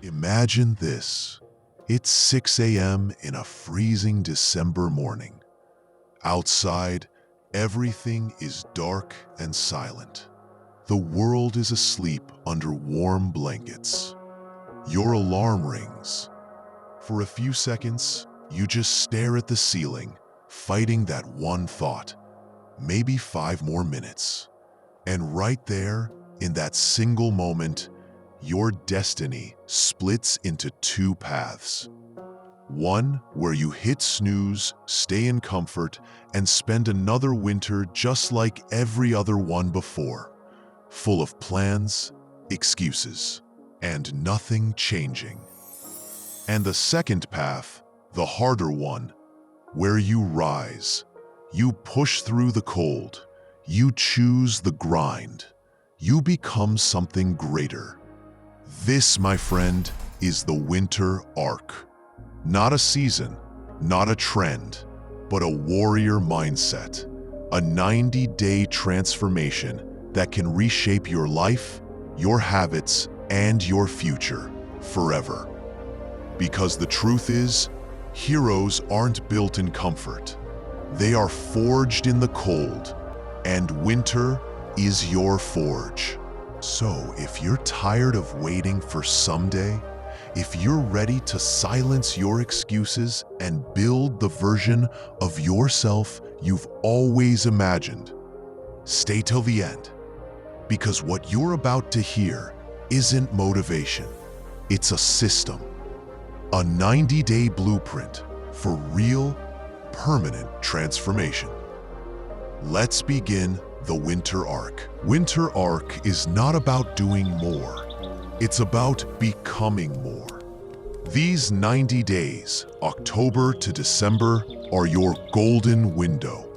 Imagine this. It's 6 a.m. in a freezing December morning. Outside, everything is dark and silent. The world is asleep under warm blankets. Your alarm rings. For a few seconds, you just stare at the ceiling, fighting that one thought. Maybe 5 more minutes. And right there, in that single moment, your destiny splits into 2 paths. One where you hit snooze, stay in comfort, and spend another winter just like every other one before, full of plans, excuses, and nothing changing. And the second path, the harder one, where you rise, you push through the cold, you choose the grind, you become something greater. This, my friend, is the winter arc. Not a season, not a trend, but a warrior mindset. A 90-day transformation that can reshape your life, your habits, and your future forever. Because the truth is, heroes aren't built in comfort. They are forged in the cold, and winter is your forge. So if you're tired of waiting for someday, if you're ready to silence your excuses and build the version of yourself you've always imagined, stay till the end. Because what you're about to hear isn't motivation, it's a system. A 90-day blueprint for real, permanent transformation. Let's begin the winter arc. Winter arc is not about doing more. It's about becoming more. These 90 days, October to December, are your golden window.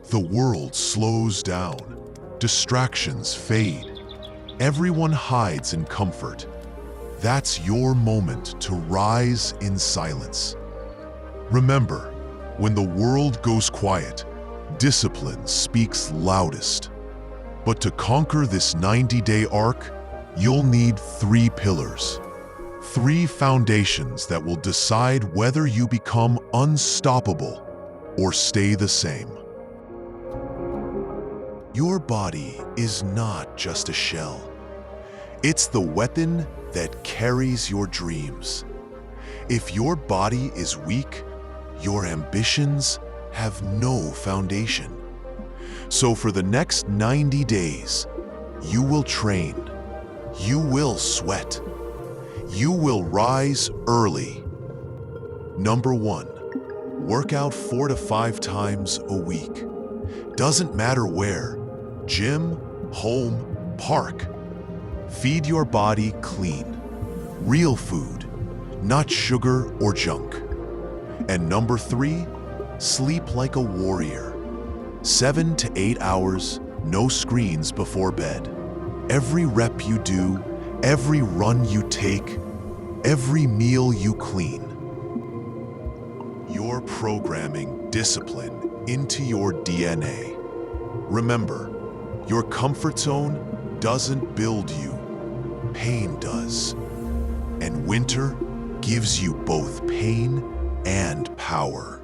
The world slows down. Distractions fade. Everyone hides in comfort. That's your moment to rise in silence. Remember, when the world goes quiet, discipline speaks loudest. But to conquer this 90-day arc, you'll need 3 pillars. 3 foundations that will decide whether you become unstoppable or stay the same. Your body is not just a shell. It's the weapon that carries your dreams. If your body is weak, your ambitions have no foundation. So for the next 90 days, you will train, you will sweat, you will rise early. Number 1, work out 4 to 5 times a week. Doesn't matter where, gym, home, park. Feed your body clean, real food, not sugar or junk. And number 3, sleep like a warrior. 7 to 8 hours, no screens before bed. Every rep you do, every run you take, every meal you clean. You're programming discipline into your DNA. Remember, your comfort zone doesn't build you, pain does. And winter gives you both pain and power.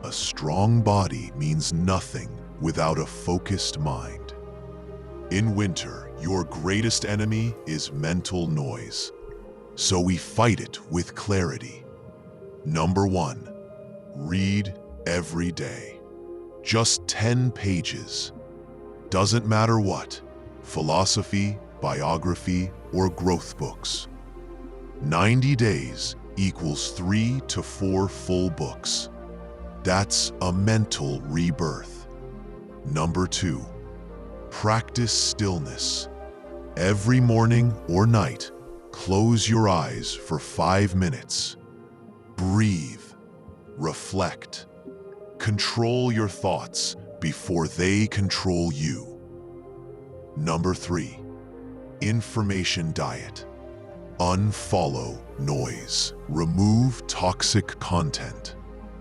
A strong body means nothing without a focused mind. In winter, your greatest enemy is mental noise. So we fight it with clarity. Number 1, read every day. Just 10 pages. Doesn't matter what, philosophy, biography, or growth books. 90 days equals 3 to 4 full books. That's a mental rebirth. Number 2, practice stillness. Every morning or night, close your eyes for 5 minutes. Breathe, reflect, control your thoughts before they control you. Number 3, information diet. Unfollow noise. Remove toxic content.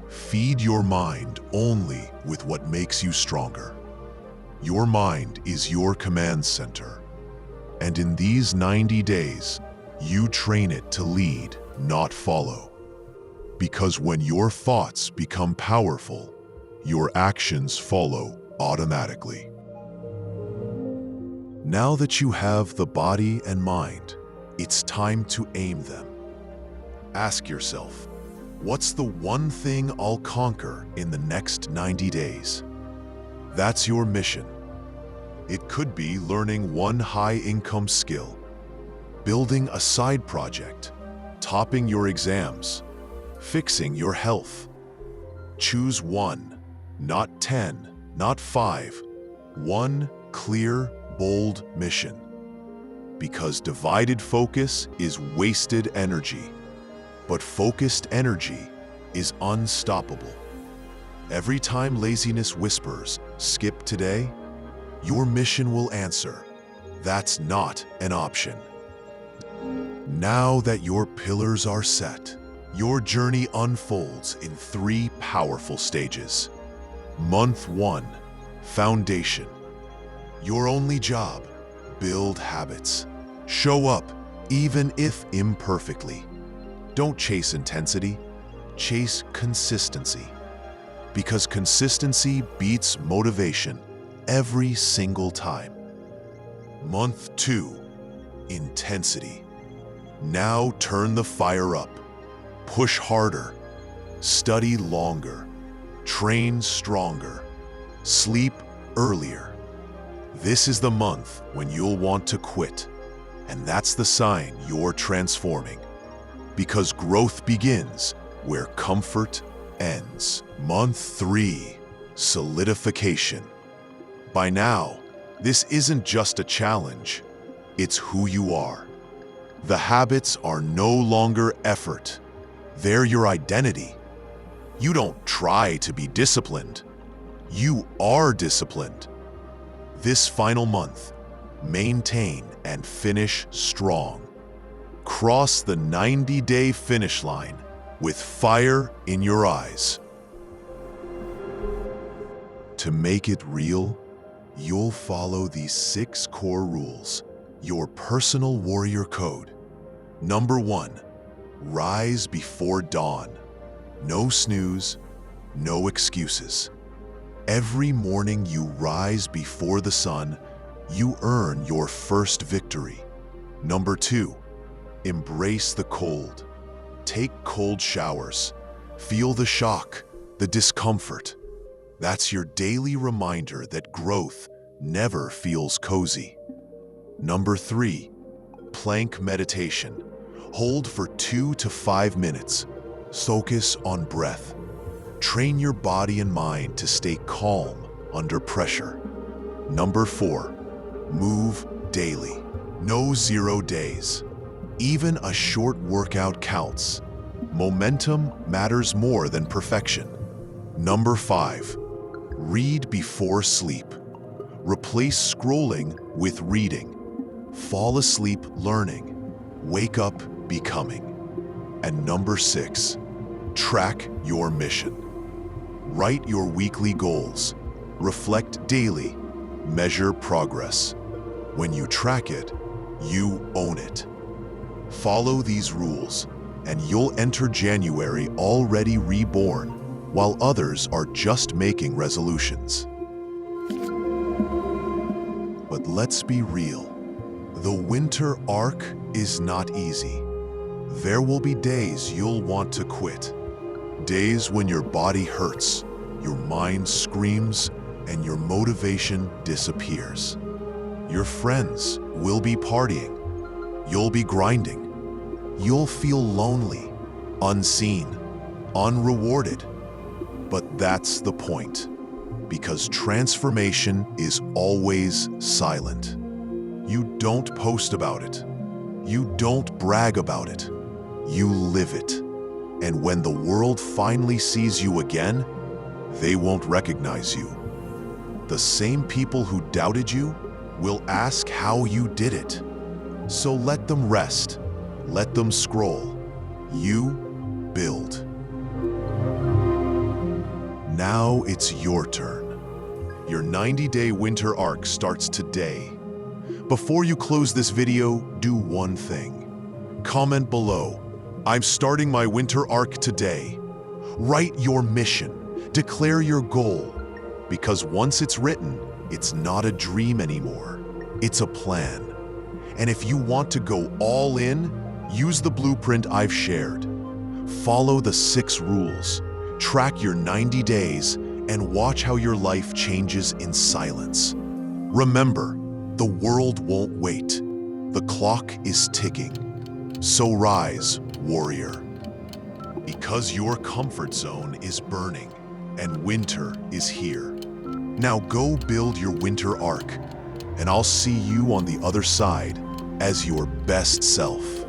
Feed your mind only with what makes you stronger. Your mind is your command center. And in these 90 days, you train it to lead, not follow. Because when your thoughts become powerful, your actions follow automatically. Now that you have the body and mind, it's time to aim them. Ask yourself, what's the one thing I'll conquer in the next 90 days? That's your mission. It could be learning one high-income skill, building a side project, topping your exams, fixing your health. Choose one, not 10, not 5. One clear, bold mission. Because divided focus is wasted energy, but focused energy is unstoppable. Every time laziness whispers, "Skip today," your mission will answer, "That's not an option." Now that your pillars are set, your journey unfolds in 3 powerful stages. Month 1, foundation. Your only job, build habits. Show up, even if imperfectly. Don't chase intensity, chase consistency. Because consistency beats motivation every single time. Month 2, intensity. Now turn the fire up. Push harder, study longer, train stronger, sleep earlier. This is the month when you'll want to quit, and that's the sign you're transforming. Because growth begins where comfort ends. Month 3, solidification. By now, this isn't just a challenge, it's who you are. The habits are no longer effort, they're your identity. You don't try to be disciplined, you are disciplined. This final month, maintain and finish strong. Cross the 90-day finish line with fire in your eyes. To make it real, you'll follow these 6 core rules, your personal warrior code. Number 1, rise before dawn. No snooze, no excuses. Every morning you rise before the sun, you earn your first victory. Number 2, embrace the cold. Take cold showers. Feel the shock, the discomfort. That's your daily reminder that growth never feels cozy. Number 3, plank meditation. Hold for 2 to 5 minutes. Focus on breath. Train your body and mind to stay calm under pressure. Number 4, move daily. No 0 days. Even a short workout counts. Momentum matters more than perfection. Number 5, read before sleep. Replace scrolling with reading. Fall asleep learning. Wake up becoming. And number 6, track your mission. Write your weekly goals. Reflect daily. Measure progress. When you track it, you own it. Follow these rules, and you'll enter January already reborn, while others are just making resolutions. But let's be real. The winter arc is not easy. There will be days you'll want to quit. Days when your body hurts, your mind screams, and your motivation disappears. Your friends will be partying. You'll be grinding. You'll feel lonely, unseen, unrewarded. But that's the point, because transformation is always silent. You don't post about it. You don't brag about it. You live it. And when the world finally sees you again, they won't recognize you. The same people who doubted you will ask how you did it. So let them rest. Let them scroll. You build. Now it's your turn. Your 90-day winter arc starts today. Before you close this video, do one thing. Comment below, "I'm starting my winter arc today." Write your mission, declare your goal, because once it's written, it's not a dream anymore, it's a plan. And if you want to go all in, use the blueprint I've shared. Follow the 6 rules, track your 90 days, and watch how your life changes in silence. Remember, the world won't wait. The clock is ticking. So rise, warrior. Because your comfort zone is burning and winter is here. Now go build your winter arc, and I'll see you on the other side as your best self.